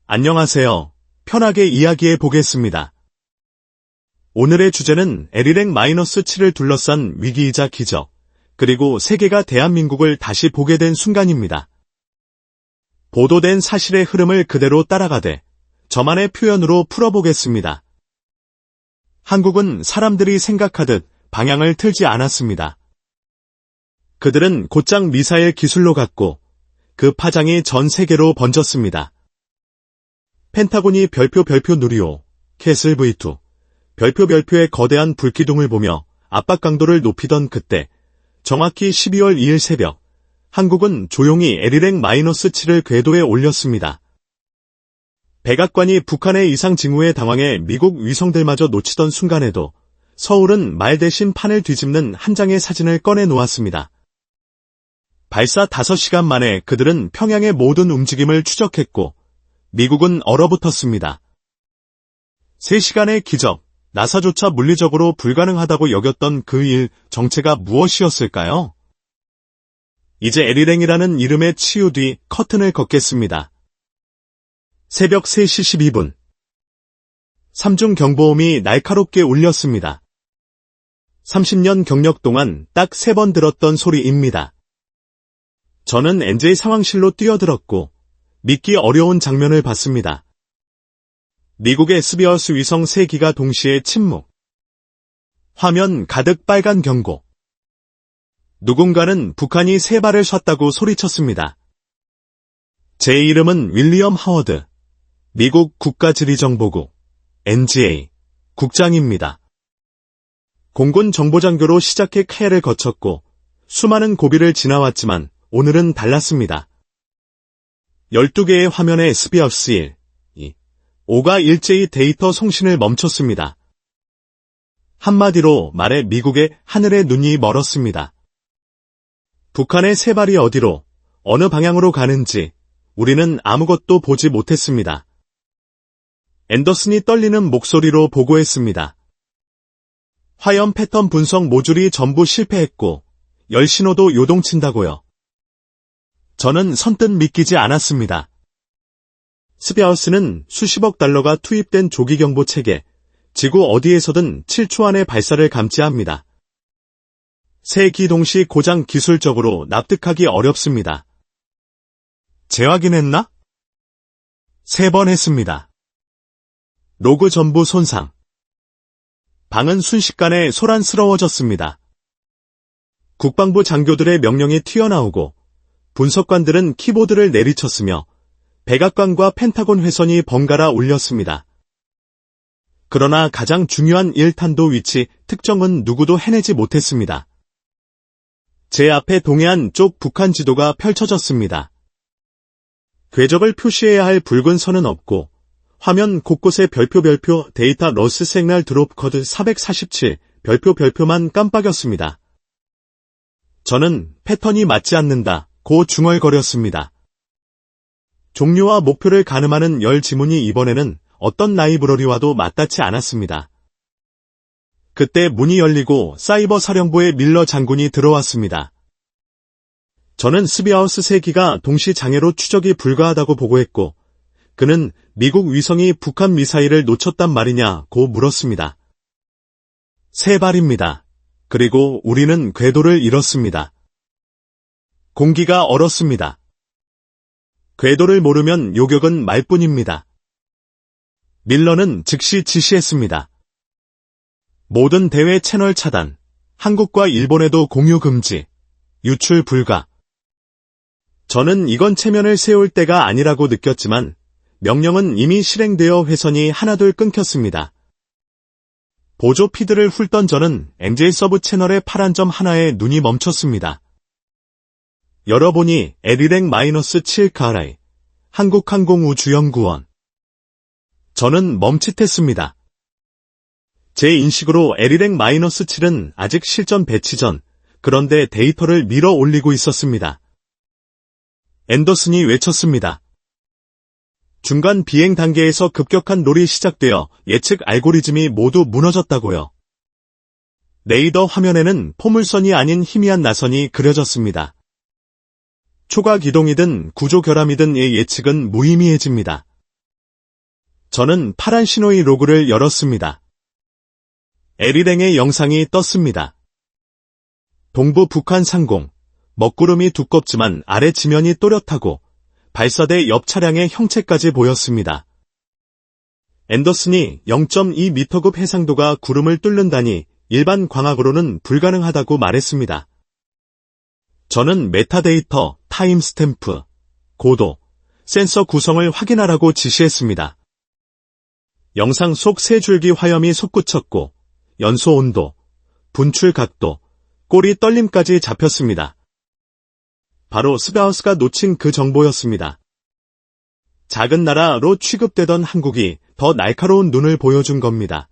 안녕하세요. 편하게 이야기해 보겠습니다. 오늘의 주제는 L-7을 둘러싼 위기이자 기적, 그리고 세계가 대한민국을 다시 보게 된 순간입니다. 보도된 사실의 흐름을 그대로 따라가되 저만의 표현으로 풀어보겠습니다. 한국은 사람들이 생각하듯 방향을 틀지 않았습니다. 그들은 곧장 미사일 기술로 갔고 그 파장이 전 세계로 번졌습니다. 펜타곤이 별표 누리호, 캐슬 V2, 별표의 거대한 불기둥을 보며 압박 강도를 높이던 그때, 정확히 12월 2일 새벽, 한국은 조용히 L-7을 궤도에 올렸습니다. 백악관이 북한의 이상 징후에 당황해 미국 위성들마저 놓치던 순간에도 서울은 말 대신 판을 뒤집는 한 장의 사진을 꺼내 놓았습니다. 발사 5시간 만에 그들은 평양의 모든 움직임을 추적했고 미국은 얼어붙었습니다. 3시간의 기적, 나사조차 물리적으로 불가능하다고 여겼던 그 일 정체가 무엇이었을까요? 이제 L이라는 이름의 치유 뒤 커튼을 걷겠습니다. 새벽 3시 12분. 삼중 경보음이 날카롭게 울렸습니다. 30년 경력 동안 딱 3번 들었던 소리입니다. 저는 NJ 상황실로 뛰어들었고 믿기 어려운 장면을 봤습니다. 미국의 스비어스 위성 3기가 동시에 침묵. 화면 가득 빨간 경고. 누군가는 북한이 3발을 쐈다고 소리쳤습니다. 제 이름은 윌리엄 하워드, 미국 국가지리정보국, NGA, 국장입니다. 공군 정보장교로 시작해 카야를 거쳤고 수많은 고비를 지나왔지만 오늘은 달랐습니다. 12개의 화면의 스비어스 1, 2, 5가 일제히 데이터 송신을 멈췄습니다. 한마디로 말해 미국의 하늘의 눈이 멀었습니다. 북한의 3발이 어디로, 어느 방향으로 가는지 우리는 아무것도 보지 못했습니다. 앤더슨이 떨리는 목소리로 보고했습니다. 화염 패턴 분석 모듈이 전부 실패했고 열신호도 요동친다고요. 저는 선뜻 믿기지 않았습니다. 스비어스는 수십억 달러가 투입된 조기경보 체계, 지구 어디에서든 7초 안에 발사를 감지합니다. 3기 동시 고장 기술적으로 납득하기 어렵습니다. 재확인했나? 3번 했습니다. 로그 전부 손상. 방은 순식간에 소란스러워졌습니다. 국방부 장교들의 명령이 튀어나오고 분석관들은 키보드를 내리쳤으며 백악관과 펜타곤 회선이 번갈아 울렸습니다. 그러나 가장 중요한 1탄도 위치 특정은 누구도 해내지 못했습니다. 제 앞에 동해안 쪽 북한 지도가 펼쳐졌습니다. 궤적을 표시해야 할 붉은 선은 없고 화면 곳곳에 별표 데이터 러스 시그널 드롭 코드 447 별표만 깜빡였습니다. 저는 패턴이 맞지 않는다 고 중얼거렸습니다. 종류와 목표를 가늠하는 열 지문이 이번에는 어떤 라이브러리와도 맞닿지 않았습니다. 그때 문이 열리고 사이버 사령부의 밀러 장군이 들어왔습니다. 저는 스비어스 3기가 동시 장애로 추적이 불가하다고 보고했고 그는 미국 위성이 북한 미사일을 놓쳤단 말이냐고 물었습니다. 3발입니다. 그리고 우리는 궤도를 잃었습니다. 공기가 얼었습니다. 궤도를 모르면 요격은 말뿐입니다. 밀러는 즉시 지시했습니다. 모든 대외 채널 차단, 한국과 일본에도 공유 금지, 유출 불가. 저는 이건 체면을 세울 때가 아니라고 느꼈지만 명령은 이미 실행되어 회선이 하나둘 끊겼습니다. 보조 피드를 훑던 저는 NJ 서브 채널의 파란 점 하나에 눈이 멈췄습니다. 열어보니 L-7 가라이, 한국항공우주연구원. 저는 멈칫했습니다. 제 인식으로 L-7은 아직 실전 배치 전, 그런데 데이터를 밀어 올리고 있었습니다. 앤더슨이 외쳤습니다. 중간 비행 단계에서 급격한 롤이 시작되어 예측 알고리즘이 모두 무너졌다고요. 레이더 화면에는 포물선이 아닌 희미한 나선이 그려졌습니다. 초과 기동이든 구조 결함이든 의 예측은 무의미해집니다. 저는 파란 신호의 로그를 열었습니다. 에리랭의 영상이 떴습니다. 동부 북한 상공, 먹구름이 두껍지만 아래 지면이 또렷하고 발사대 옆 차량의 형체까지 보였습니다. 앤더슨이 0.2m급 해상도가 구름을 뚫는다니 일반 광학으로는 불가능하다고 말했습니다. 저는 메타데이터, 타임스탬프, 고도, 센서 구성을 확인하라고 지시했습니다. 영상 속 세 줄기 화염이 솟구쳤고 연소 온도, 분출 각도, 꼬리 떨림까지 잡혔습니다. 바로 스가우스가 놓친 그 정보였습니다. 작은 나라로 취급되던 한국이 더 날카로운 눈을 보여준 겁니다.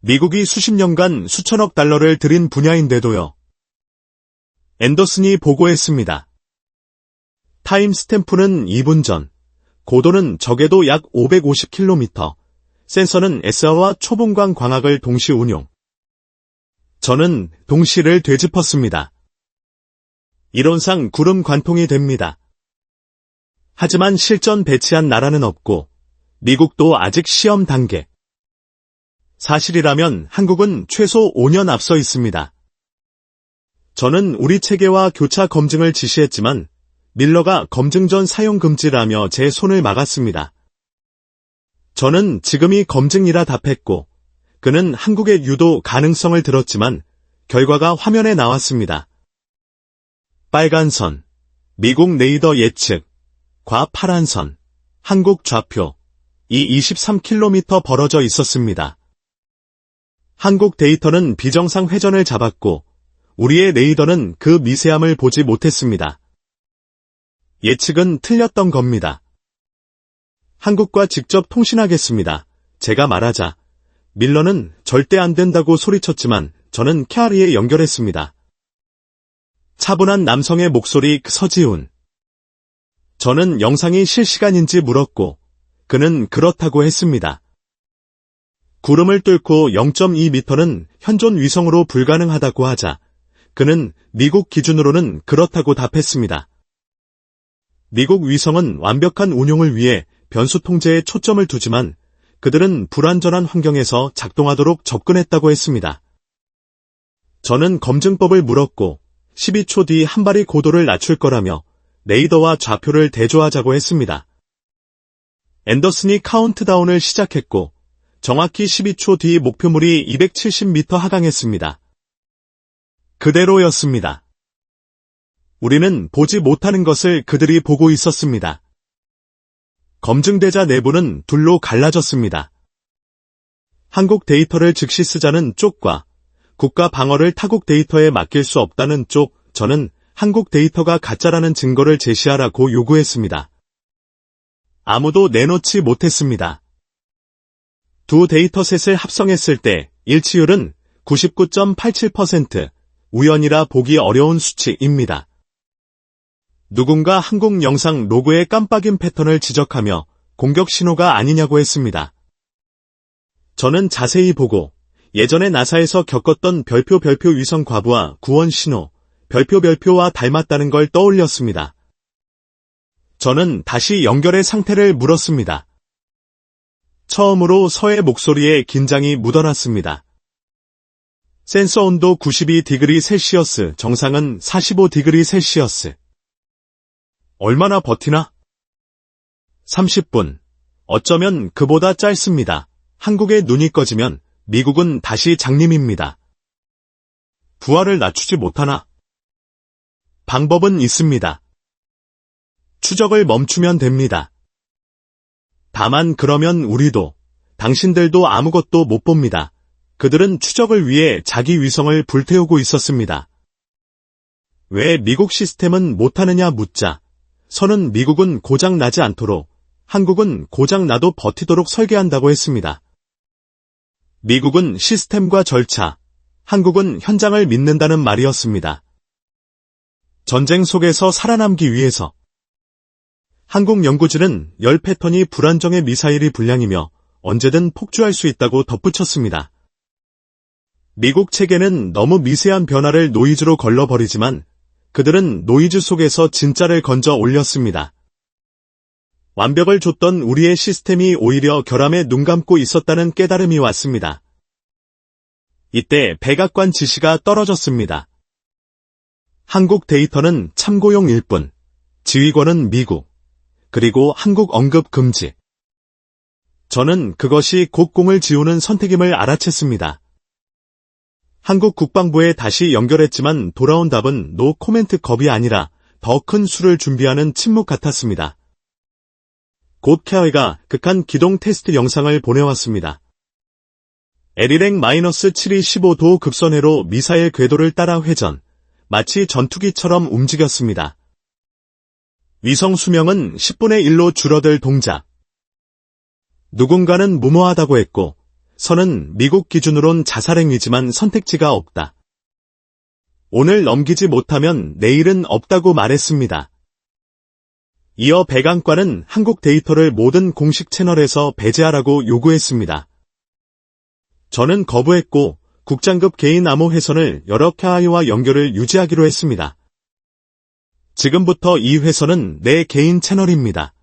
미국이 수십 년간 수천억 달러를 들인 분야인데도요. 앤더슨이 보고했습니다. 타임스탬프는 2분 전, 고도는 적게도 약 550km, 센서는 SR와 초분광 광학을 동시 운용. 저는 동시를 되짚었습니다. 이론상 구름 관통이 됩니다. 하지만 실전 배치한 나라는 없고 미국도 아직 시험 단계. 사실이라면 한국은 최소 5년 앞서 있습니다. 저는 우리 체계와 교차 검증을 지시했지만 밀러가 검증 전 사용 금지라며 제 손을 막았습니다. 저는 지금이 검증이라 답했고 그는 한국의 유도 가능성을 들었지만 결과가 화면에 나왔습니다. 빨간 선, 미국 레이더 예측, 과 파란 선, 한국 좌표, 이 23km 벌어져 있었습니다. 한국 데이터는 비정상 회전을 잡았고 우리의 레이더는 그 미세함을 보지 못했습니다. 예측은 틀렸던 겁니다. 한국과 직접 통신하겠습니다. 제가 말하자 밀러는 절대 안 된다고 소리쳤지만 저는 캐리에 연결했습니다. 차분한 남성의 목소리 서지훈. 저는 영상이 실시간인지 물었고 그는 그렇다고 했습니다. 구름을 뚫고 0.2m는 현존 위성으로 불가능하다고 하자 그는 미국 기준으로는 그렇다고 답했습니다. 미국 위성은 완벽한 운용을 위해 변수 통제에 초점을 두지만 그들은 불완전한 환경에서 작동하도록 접근했다고 했습니다. 저는 검증법을 물었고 12초 뒤 한 발이 고도를 낮출 거라며 레이더와 좌표를 대조하자고 했습니다. 앤더슨이 카운트다운을 시작했고 정확히 12초 뒤 목표물이 270m 하강했습니다. 그대로였습니다. 우리는 보지 못하는 것을 그들이 보고 있었습니다. 검증대자 내부는 둘로 갈라졌습니다. 한국 데이터를 즉시 쓰자는 쪽과 국가 방어를 타국 데이터에 맡길 수 없다는 쪽, 저는 한국 데이터가 가짜라는 증거를 제시하라고 요구했습니다. 아무도 내놓지 못했습니다. 두 데이터셋을 합성했을 때 일치율은 99.87%, 우연이라 보기 어려운 수치입니다. 누군가 한국 영상 로그의 깜빡임 패턴을 지적하며 공격 신호가 아니냐고 했습니다. 저는 자세히 보고 예전에 나사에서 겪었던 별표 위성 과부하 구원 신호, 별표와 닮았다는 걸 떠올렸습니다. 저는 다시 연결의 상태를 물었습니다. 처음으로 서의 목소리에 긴장이 묻어났습니다. 센서 온도 92°C, 정상은 45°C. 얼마나 버티나? 30분. 어쩌면 그보다 짧습니다. 한국의 눈이 꺼지면 미국은 다시 장님입니다. 부하를 낮추지 못하나? 방법은 있습니다. 추적을 멈추면 됩니다. 다만 그러면 우리도, 당신들도 아무것도 못 봅니다. 그들은 추적을 위해 자기 위성을 불태우고 있었습니다. 왜 미국 시스템은 못하느냐 묻자, 선은 미국은 고장 나지 않도록, 한국은 고장 나도 버티도록 설계한다고 했습니다. 미국은 시스템과 절차, 한국은 현장을 믿는다는 말이었습니다. 전쟁 속에서 살아남기 위해서 한국 연구진은 열 패턴이 불안정의 미사일이 불량이며 언제든 폭주할 수 있다고 덧붙였습니다. 미국 체계는 너무 미세한 변화를 노이즈로 걸러버리지만 그들은 노이즈 속에서 진짜를 건져 올렸습니다. 완벽을 줬던 우리의 시스템이 오히려 결함에 눈 감고 있었다는 깨달음이 왔습니다. 이때 백악관 지시가 떨어졌습니다. 한국 데이터는 참고용일 뿐, 지휘권은 미국, 그리고 한국 언급 금지. 저는 그것이 곡공을 지우는 선택임을 알아챘습니다. 한국 국방부에 다시 연결했지만 돌아온 답은 노 코멘트 겁이 아니라 더 큰 수를 준비하는 침묵 같았습니다. 곧 캐어가 극한 기동 테스트 영상을 보내왔습니다. LL행-7이 15도 급선회로 미사일 궤도를 따라 회전, 마치 전투기처럼 움직였습니다. 위성 수명은 10분의 1로 줄어들 동작. 누군가는 무모하다고 했고, 선은 미국 기준으론 자살행위지만 선택지가 없다. 오늘 넘기지 못하면 내일은 없다고 말했습니다. 이어 백악관은 한국 데이터를 모든 공식 채널에서 배제하라고 요구했습니다. 저는 거부했고 국장급 개인 암호 회선을 여러 캐아이와 연결을 유지하기로 했습니다. 지금부터 이 회선은 내 개인 채널입니다.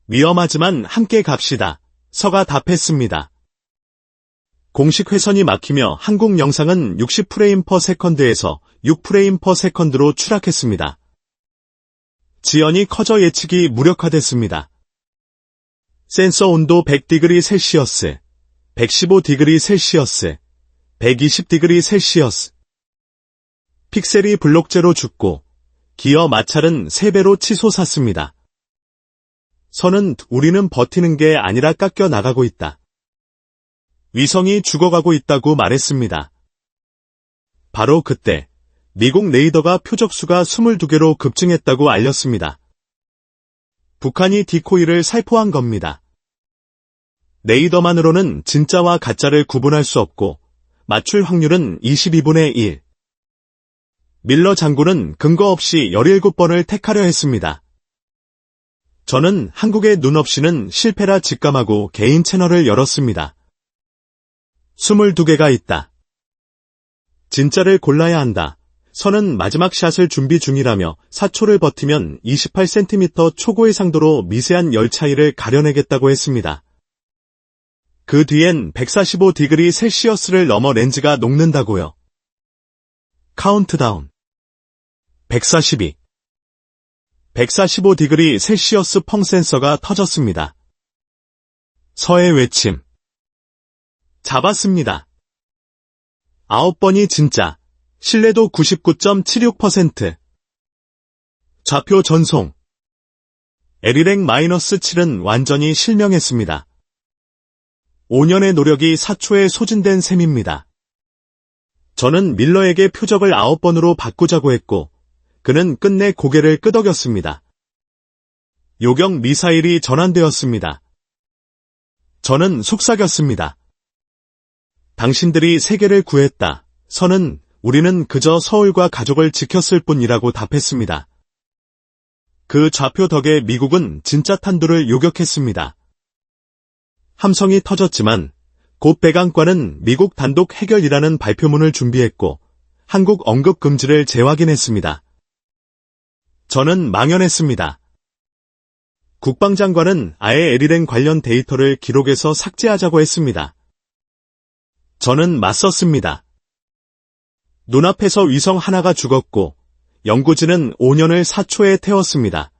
위험하지만 함께 갑시다. 서가 답했습니다. 공식 회선이 막히며 한국 영상은 60프레임/세컨드에서 6프레임/세컨드로 추락했습니다. 지연이 커져 예측이 무력화됐습니다. 센서 온도 100°C, 115°C, 120°C. 픽셀이 블록제로 죽고 기어 마찰은 3배로 치솟았습니다. 선은 우리는 버티는 게 아니라 깎여 나가고 있다. 위성이 죽어가고 있다고 말했습니다. 바로 그때 미국 레이더가 표적수가 22개로 급증했다고 알렸습니다. 북한이 디코이를 살포한 겁니다. 레이더만으로는 진짜와 가짜를 구분할 수 없고 맞출 확률은 22분의 1. 밀러 장군은 근거 없이 17번을 택하려 했습니다. 저는 한국의 눈 없이는 실패라 직감하고 개인 채널을 열었습니다. 22개가 있다. 진짜를 골라야 한다. 선은 마지막 샷을 준비 중이라며 4초를 버티면 28cm 초고의 상도로 미세한 열 차이를 가려내겠다고 했습니다. 그 뒤엔 145°C를 넘어 렌즈가 녹는다고요. 카운트다운. 142. 145°C 펑 센서가 터졌습니다. 서의 외침. 잡았습니다. 9번이 진짜. 신뢰도 99.76%. 좌표 전송. LL행-7은 완전히 실명했습니다. 5년의 노력이 4초에 소진된 셈입니다. 저는 밀러에게 표적을 9번으로 바꾸자고 했고 그는 끝내 고개를 끄덕였습니다. 요격 미사일이 전환되었습니다. 저는 속삭였습니다. 당신들이 세계를 구했다. 선은 우리는 그저 서울과 가족을 지켰을 뿐이라고 답했습니다. 그 좌표 덕에 미국은 진짜 탄두를 요격했습니다. 함성이 터졌지만 곧 백악관은 미국 단독 해결이라는 발표문을 준비했고 한국 언급 금지를 재확인했습니다. 저는 망연했습니다. 국방장관은 아예 LL행 관련 데이터를 기록에서 삭제하자고 했습니다. 저는 맞섰습니다. 눈앞에서 위성 하나가 죽었고 연구진은 5년을 4초에 태웠습니다.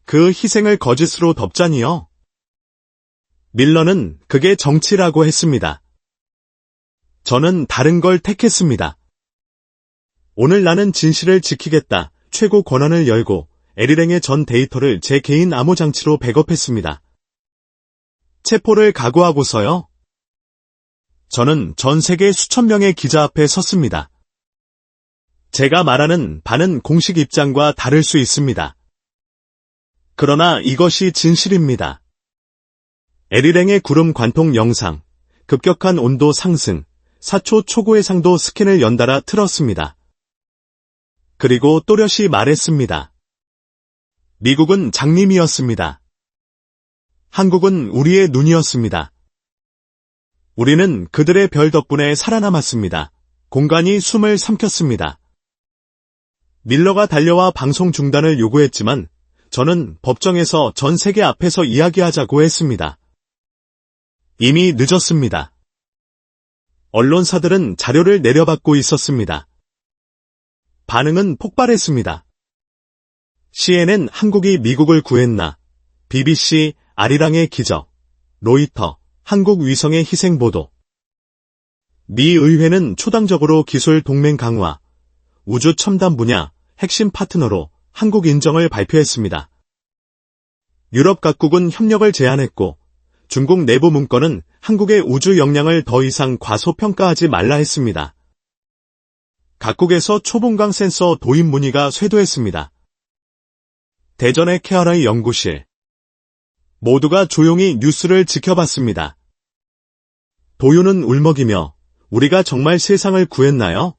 그 희생을 거짓으로 덮자니요? 밀러는 그게 정치라고 했습니다. 저는 다른 걸 택했습니다. 오늘 나는 진실을 지키겠다. 최고 권한을 열고 LL행의 전 데이터를 제 개인 암호장치로 백업했습니다. 체포를 각오하고서요. 저는 전 세계 수천 명의 기자 앞에 섰습니다. 제가 말하는 바는 공식 입장과 다를 수 있습니다. 그러나 이것이 진실입니다. LL행의 구름 관통 영상, 급격한 온도 상승, 4초 초고의 상도 스캔을 연달아 틀었습니다. 그리고 또렷이 말했습니다. 미국은 장님이었습니다. 한국은 우리의 눈이었습니다. 우리는 그들의 별 덕분에 살아남았습니다. 공간이 숨을 삼켰습니다. 밀러가 달려와 방송 중단을 요구했지만 저는 법정에서 전 세계 앞에서 이야기하자고 했습니다. 이미 늦었습니다. 언론사들은 자료를 내려받고 있었습니다. 반응은 폭발했습니다. CNN 한국이 미국을 구했나, BBC 아리랑의 기적, 로이터 한국 위성의 희생 보도. 미 의회는 초당적으로 기술 동맹 강화, 우주 첨단 분야 핵심 파트너로 한국 인정을 발표했습니다. 유럽 각국은 협력을 제안했고 중국 내부 문건은 한국의 우주 역량을 더 이상 과소평가하지 말라 했습니다. 각국에서 초본강 센서 도입 문의가 쇄도했습니다. 대전의 케어라이 연구실. 모두가 조용히 뉴스를 지켜봤습니다. 도요는 울먹이며 우리가 정말 세상을 구했나요?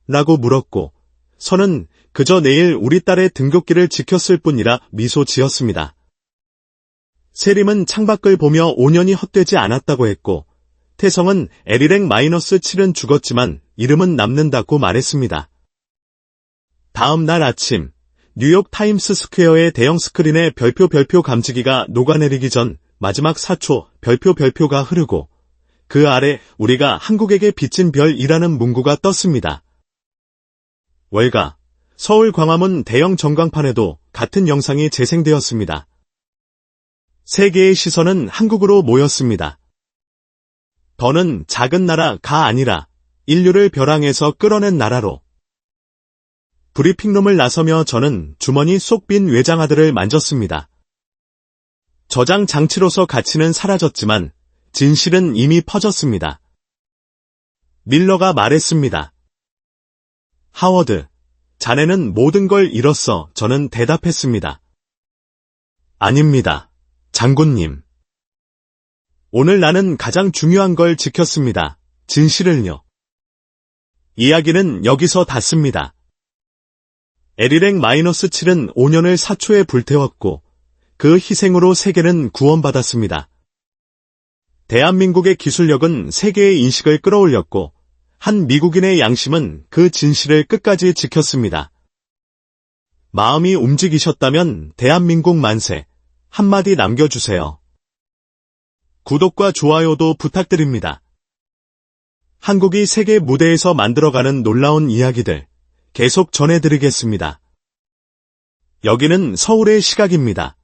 라고 물었고 선은 그저 내일 우리 딸의 등굣길을 지켰을 뿐이라 미소 지었습니다. 세림은 창밖을 보며 5년이 헛되지 않았다고 했고 태성은 L-7은 죽었지만 이름은 남는다고 말했습니다. 다음 날 아침 뉴욕 타임스 스퀘어의 대형 스크린에 별표 감지기가 녹아내리기 전 마지막 4초 별표가 흐르고 그 아래 우리가 한국에게 비친 별이라는 문구가 떴습니다. 월가 서울 광화문 대형 전광판에도 같은 영상이 재생되었습니다. 세계의 시선은 한국으로 모였습니다. 더는 작은 나라가 아니라 인류를 벼랑에서 끌어낸 나라로. 브리핑룸을 나서며 저는 주머니 쏙 빈 외장하드를 만졌습니다. 저장 장치로서 가치는 사라졌지만 진실은 이미 퍼졌습니다. 밀러가 말했습니다. 하워드, 자네는 모든 걸 잃었어. 저는 대답했습니다. 아닙니다, 장군님. 오늘 나는 가장 중요한 걸 지켰습니다. 진실을요. 이야기는 여기서 닿습니다. L-7은 5년을 사초에 불태웠고 그 희생으로 세계는 구원받았습니다. 대한민국의 기술력은 세계의 인식을 끌어올렸고 한 미국인의 양심은 그 진실을 끝까지 지켰습니다. 마음이 움직이셨다면 대한민국 만세 한마디 남겨주세요. 구독과 좋아요도 부탁드립니다. 한국이 세계 무대에서 만들어가는 놀라운 이야기들 계속 전해드리겠습니다. 여기는 서울의 시각입니다.